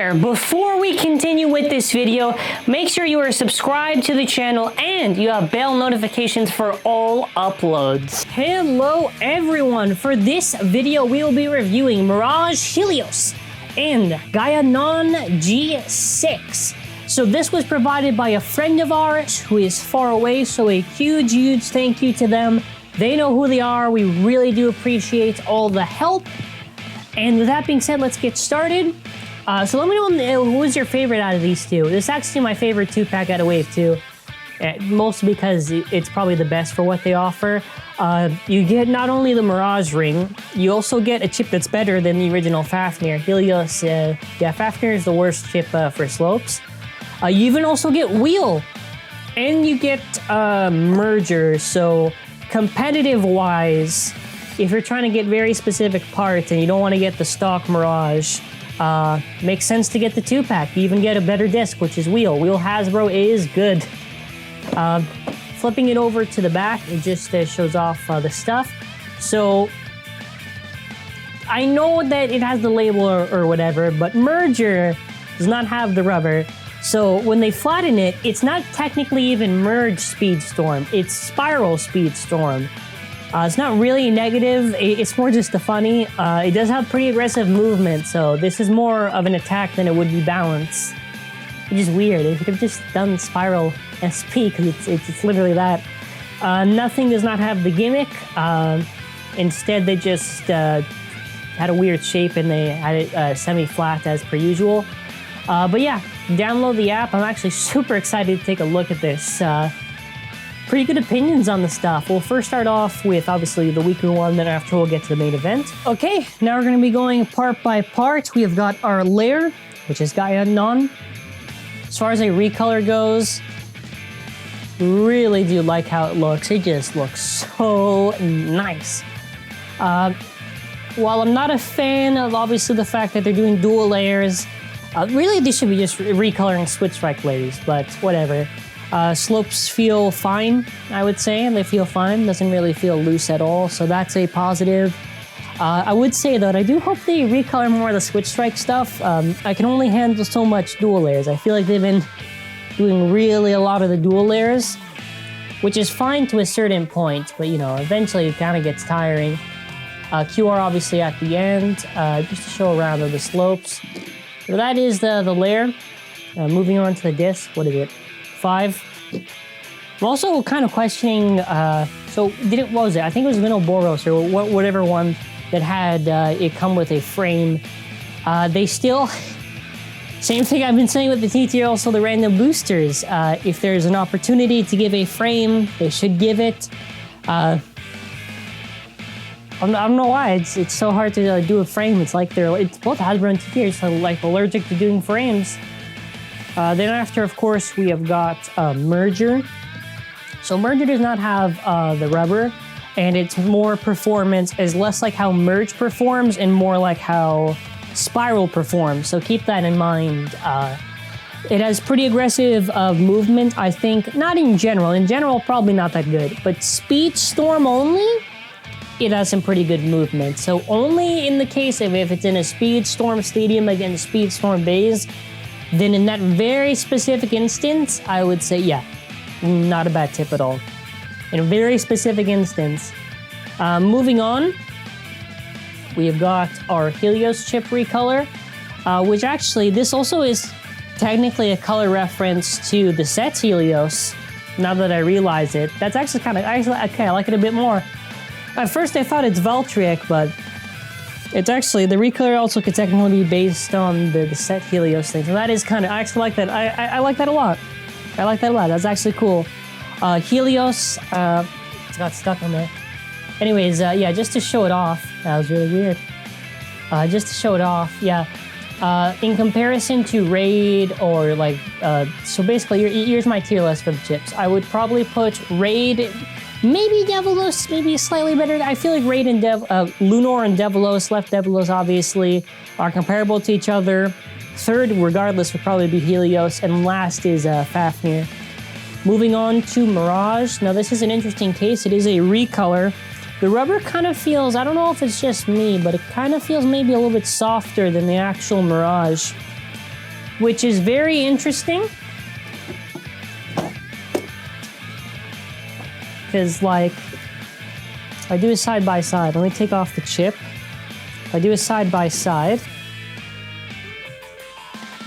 there, before we continue with this video, make sure you are subscribed to the channel and you have bell notifications for all uploads. Hello everyone, for this video we will be reviewing Mirage Helios and Gaianon G6. So this was provided by a friend of ours who is far away, so a huge thank you to them. They know who they are. We really do appreciate all the help. And with that being said, let's get started. So let me know who was your favorite out of these two. This is actually my favorite 2-pack out of Wave 2. Mostly because it's probably the best for what they offer. You get not only the Mirage ring, you also get a chip that's better than the original Fafnir. Helios, Fafnir is the worst chip for slopes. You even also get wheel, and you get merger. So competitive-wise, if you're trying to get very specific parts and you don't want to get the stock Mirage, makes sense to get the 2-pack. You even get a better disc, which is wheel. Wheel Hasbro is good. Flipping it over to the back, it just shows off the stuff. So I know that it has the label or whatever, but merger does not have the rubber. So when they flatten it, it's not technically even merge Speedstorm, it's spiral Speedstorm. It's not really negative, it's more just a funny. It does have pretty aggressive movement, so this is more of an attack than it would be balance. Which is weird. They could have just done spiral SP, because it's literally that. Nothing does not have the gimmick. Instead, they just had a weird shape and they had it semi-flat as per usual. But yeah, download the app. I'm actually super excited to take a look at this. Pretty good opinions on the stuff. We'll first start off with, obviously, the weaker one, then after we'll get to the main event. Okay, now we're going to be going part by part. We have got our layer, which is Gaianon. As far as a recolor goes, really do like how it looks. It just looks so nice. While I'm not a fan of, obviously, the fact that they're doing dual layers, really, they should be just recoloring Switch Strike layers, but whatever. Slopes feel fine, I would say, and they feel fine. Doesn't really feel loose at all, so that's a positive. I would say, though, I do hope they recolor more of the Switch Strike stuff. I can only handle so much dual layers. I feel like they've been doing really a lot of the dual layers, which is fine to a certain point, but, you know, eventually it kind of gets tiring. QR, obviously, at the end, just to show around of the slopes. So that is the layer. Moving on to the disc, what is it? 5. I'm also kind of questioning, so what was it? I think it was Boros or whatever one that had it come with a frame. They still, same thing I've been saying with the TTR, also the random boosters. If there's an opportunity to give a frame, they should give it. I don't know why, it's so hard to do a frame. It's like it's both Hasbro and TTR, so like allergic to doing frames. Then after, of course, we have got merger. So merger does not have the rubber, and it's more performance, is less like how merge performs and more like how spiral performs. So keep that in mind. It has pretty aggressive movement, I think. Not in general. In general, probably not that good. But Speedstorm only, it has some pretty good movement. So only in the case of if it's in a Speedstorm stadium against Speedstorm beys, then in that very specific instance, I would say, yeah, not a bad tip at all. In a very specific instance. Moving on, we have got our Helios chip recolor, which actually, this also is technically a color reference to the set Helios, now that I realize it. That's actually kind of, okay, I like it a bit more. At first I thought it's Valtryek, but it's actually, the recolor also could technically be based on the set Helios thing. So that is kind of, I actually like that. I like that a lot. I like that a lot. That's actually cool. Helios, it got stuck on there. Anyways, yeah, just to show it off. That was really weird. Just to show it off, yeah. In comparison to Raid or like, so basically, here's my tier list for the chips. I would probably put Raid, maybe Devilos, maybe slightly better. I feel like Raid and Lunar and Devilos, left Devilos obviously, are comparable to each other. Third, regardless, would probably be Helios, and last is Fafnir. Moving on to Mirage. Now this is an interesting case. It is a recolor. The rubber kind of feels, I don't know if it's just me, but it kind of feels maybe a little bit softer than the actual Mirage. which is very interesting. Because, like, if I do a side-by-side, let me take off the chip. If I do a side-by-side,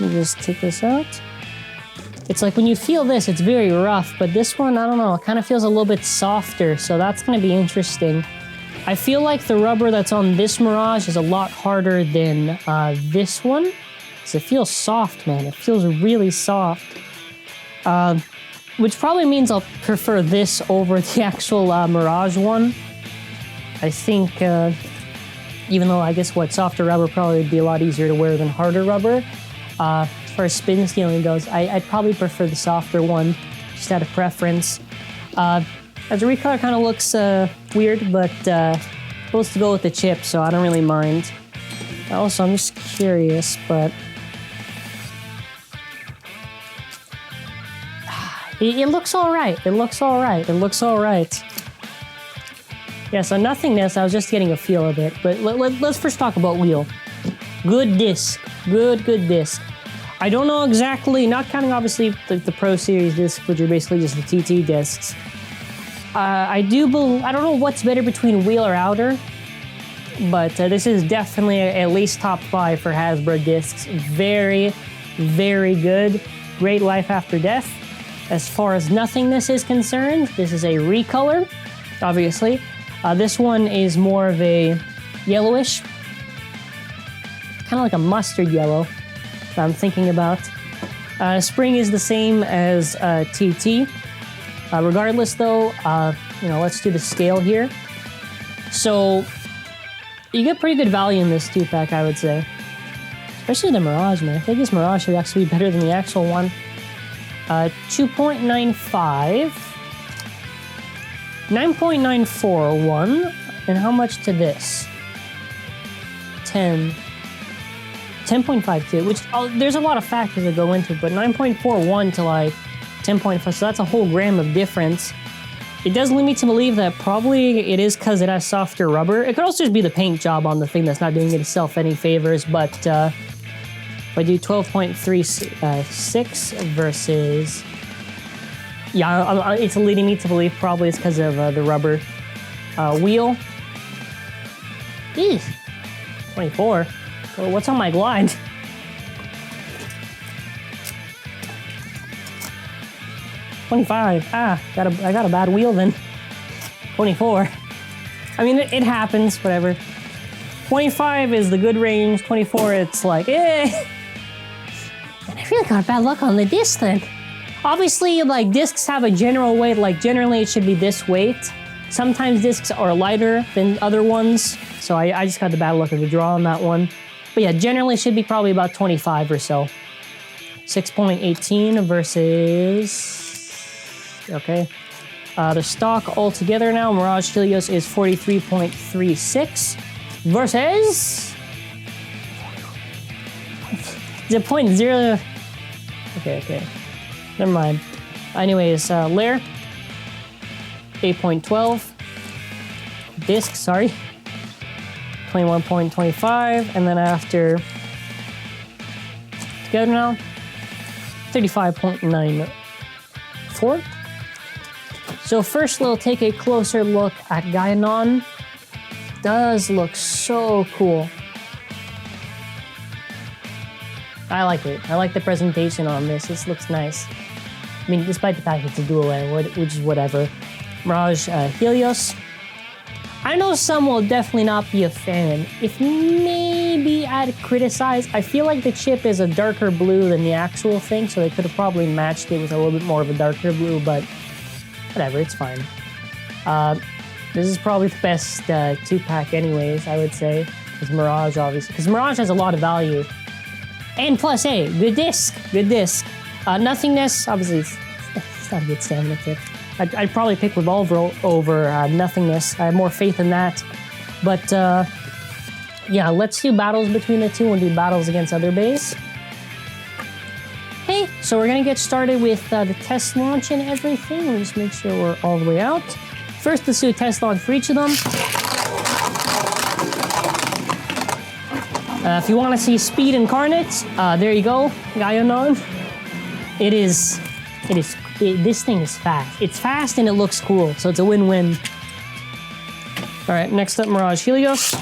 let me just take this out. It's like when you feel this, it's very rough, but this one, I don't know, it kind of feels a little bit softer, so that's going to be interesting. I feel like the rubber that's on this Mirage is a lot harder than this one, because it feels soft, man. It feels really soft. Which probably means I'll prefer this over the actual Mirage one. I think, even though I guess softer rubber probably would be a lot easier to wear than harder rubber. As far as spin stealing goes, I'd probably prefer the softer one, just out of preference. As a recolor, kind of looks weird, but supposed to go with the chip, so I don't really mind. Also, I'm just curious, but it looks all right. It looks all right. It looks all right. Yeah, so Nothingness, I was just getting a feel of it, but let's first talk about wheel. Good disc. Good disc. I don't know exactly, not counting obviously the Pro Series discs, which are basically just the TT discs. I don't know what's better between wheel or outer, but this is definitely at least top 5 for Hasbro discs. Very, very good. Great life after death. As far as Nothingness is concerned, this is a recolor, obviously. This one is more of a yellowish, kind of like a mustard yellow that I'm thinking about. Spring is the same as TT. Regardless though, let's do the scale here. So you get pretty good value in this 2-pack, I would say. Especially the Mirage, man. I think this Mirage should actually be better than the actual one. 2.95, 9.941, and how much to this? 10.52, which there's a lot of factors that go into it, but 9.41 to like 10.5, so that's a whole gram of difference. It does lead me to believe that probably it is because it has softer rubber. It could also just be the paint job on the thing that's not doing itself any favors, but if I do 12.36 versus... Yeah, it's leading me to believe probably it's because of the rubber wheel. Eesh, 24. Well, what's on my glide? 25. I got a bad wheel then. 24. I mean, it happens, whatever. 25 is the good range. 24, it's like, eh. And I really got bad luck on the disc then. Obviously, like, discs have a general weight. Like, generally, it should be this weight. Sometimes discs are lighter than other ones. So I just got the bad luck of the draw on that one. But yeah, generally, it should be probably about 25 or so. 6.18 versus... Okay. The stock altogether now, Mirage Helios is 43.36 versus... Is it 0.0? Okay. Never mind. Anyways, layer, 8.12. Disc, sorry. 21.25. And then after... Together now, 35.94. So first we'll take a closer look at Gaianon. Does look so cool. I like it. I like the presentation on this. This looks nice. I mean, despite the fact it's a dual layer, which is whatever. Mirage Helios. I know some will definitely not be a fan. If maybe I'd criticize, I feel like the chip is a darker blue than the actual thing, so they could have probably matched it with a little bit more of a darker blue, but whatever, it's fine. This is probably the best 2-pack anyways, I would say. It's Mirage, obviously, because Mirage has a lot of value. And plus, hey, good disc, good disc. Nothingness, obviously, it's not a good stamina kit. I'd probably pick Revolver over Nothingness. I have more faith in that. But, yeah, let's do battles between the two. We'll do battles against other beys. Okay, so we're going to get started with the test launch and everything. We'll just make sure we're all the way out. First, let's do a test launch for each of them. If you want to see speed incarnate, there you go, Gaianon. This thing is fast. It's fast and it looks cool, so it's a win-win. All right, next up, Mirage Helios.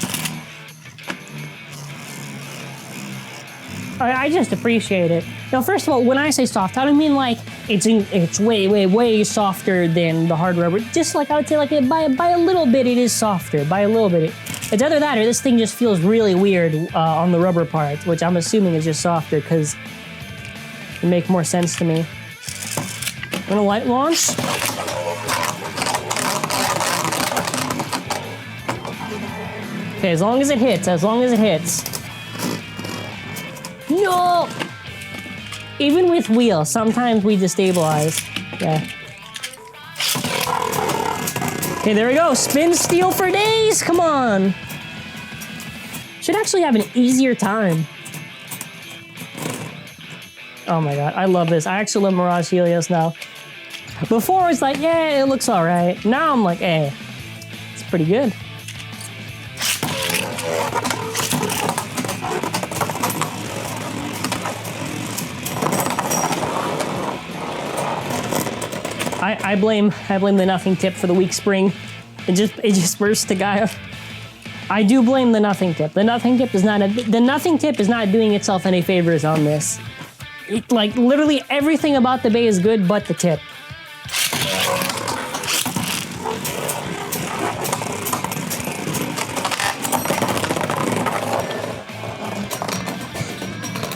I just appreciate it. Now, first of all, when I say soft, I don't mean like it's way softer than the hard rubber. Just like I would say, like by a little bit, it is softer. By a little bit, it's either that or this thing just feels really weird on the rubber part, which I'm assuming is just softer because it make more sense to me. I'm gonna light launch. Okay, as long as it hits, No! Even with wheels, sometimes we destabilize. Yeah. Okay, there we go. Spin steel for days, come on! Should actually have an easier time. Oh my god, I love this. I actually love Mirage Helios now. Before it was like, yeah, it looks all right. Now I'm like, hey, it's pretty good. I blame the nothing tip for the weak spring. It just burst to Gaia. I do blame the nothing tip. The nothing tip is not doing itself any favors on this. Like literally everything about the bay is good, but the tip.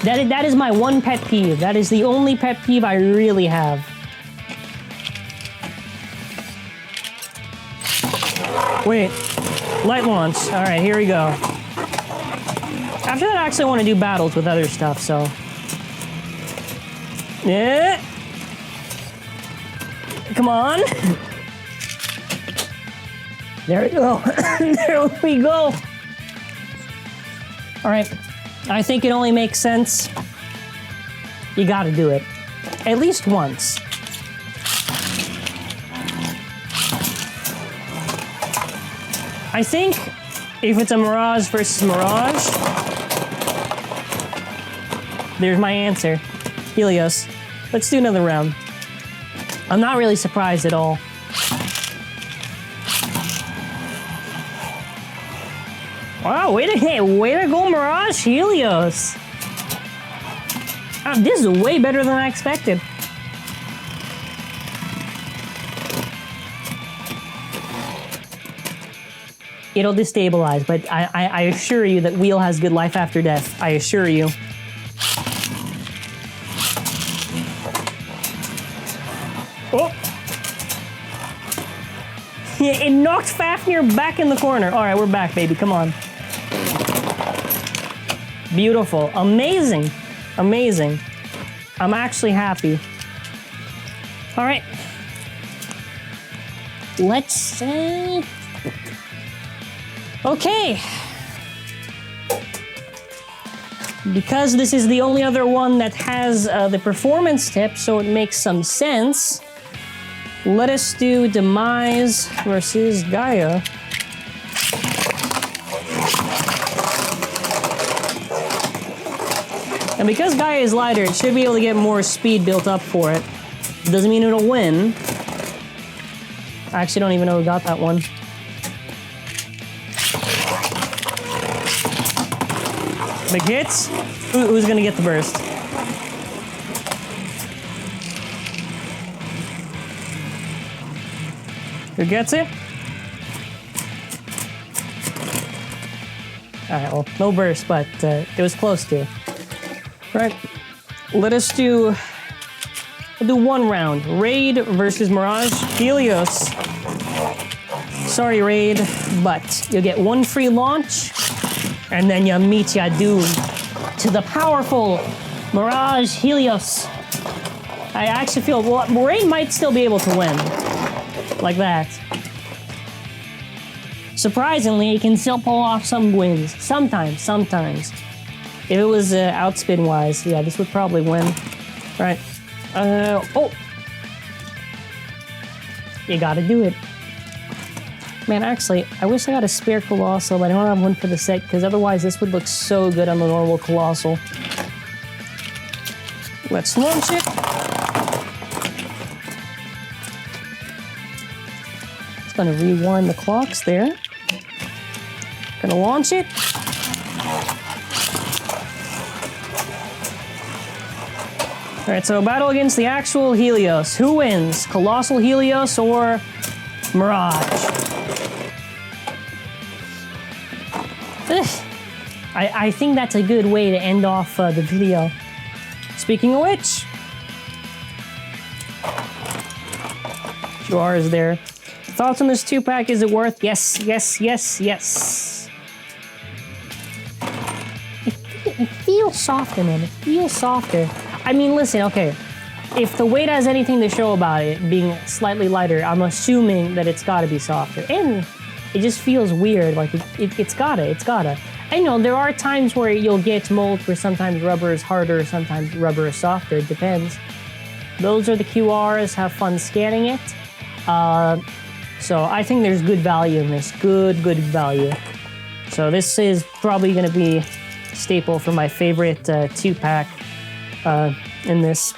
That is my one pet peeve. That is the only pet peeve I really have. Wait, light launch. All right, here we go. After that, I actually want to do battles with other stuff, so. Yeah. Come on. There we go. There we go. All right. I think it only makes sense. You gotta do it. At least once. I think if it's a Mirage versus Mirage, there's my answer. Helios. Let's do another round. I'm not really surprised at all. Wow, way to go, Mirage Helios. This is way better than I expected. It'll destabilize, but I assure you that wheel has good life after death. I assure you. Oh! It knocked Fafnir back in the corner. All right, we're back, baby. Come on. Beautiful. Amazing. Amazing. I'm actually happy. All right. Let's see. Okay. Because this is the only other one that has the performance tip, so it makes some sense. Let us do Demise versus Gaia. And because Gaia is lighter, it should be able to get more speed built up for it. Doesn't mean it'll win. I actually don't even know who got that one. Big hits. Who's gonna get the burst? Who gets it? Alright, well, no burst, but it was close to. Right. Let us do... We'll do one round. Raid versus Mirage Helios. Sorry, Raid, but you'll get one free launch, and then you meet your doom to the powerful Mirage Helios. I actually feel, well, Raid might still be able to win. Like that. Surprisingly, it can still pull off some wins. Sometimes. If it was outspin-wise, yeah, this would probably win. All right. Oh! You gotta do it. Man, actually, I wish I got a spare Colossal, but I don't have one for the set, because otherwise this would look so good on the normal Colossal. Let's launch it. Just gonna rewind the clocks there. Gonna launch it. All right, so battle against the actual Helios. Who wins? Colossal Helios or Mirage? I think that's a good way to end off the video. Speaking of which, Jar is there. Thoughts on this 2-pack? Is it worth? Yes, yes, yes, yes. It feels softer, man. It feels softer. I mean, listen, okay. If the weight has anything to show about it being slightly lighter, I'm assuming that it's gotta be softer. And it just feels weird, like it's gotta. I know there are times where you'll get molds where sometimes rubber is harder, sometimes rubber is softer, it depends. Those are the QRs, have fun scanning it. So I think there's good value in this, good value. So this is probably gonna be a staple for my favorite 2-pack in this.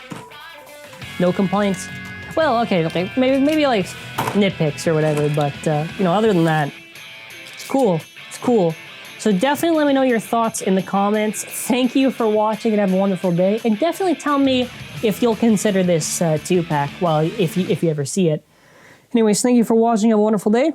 No complaints. Well, okay, maybe like nitpicks or whatever, but you know, other than that, it's cool. So definitely let me know your thoughts in the comments. Thank you for watching and have a wonderful day. And definitely tell me if you'll consider this 2-pack, well, if you ever see it. Anyways, thank you for watching. Have a wonderful day.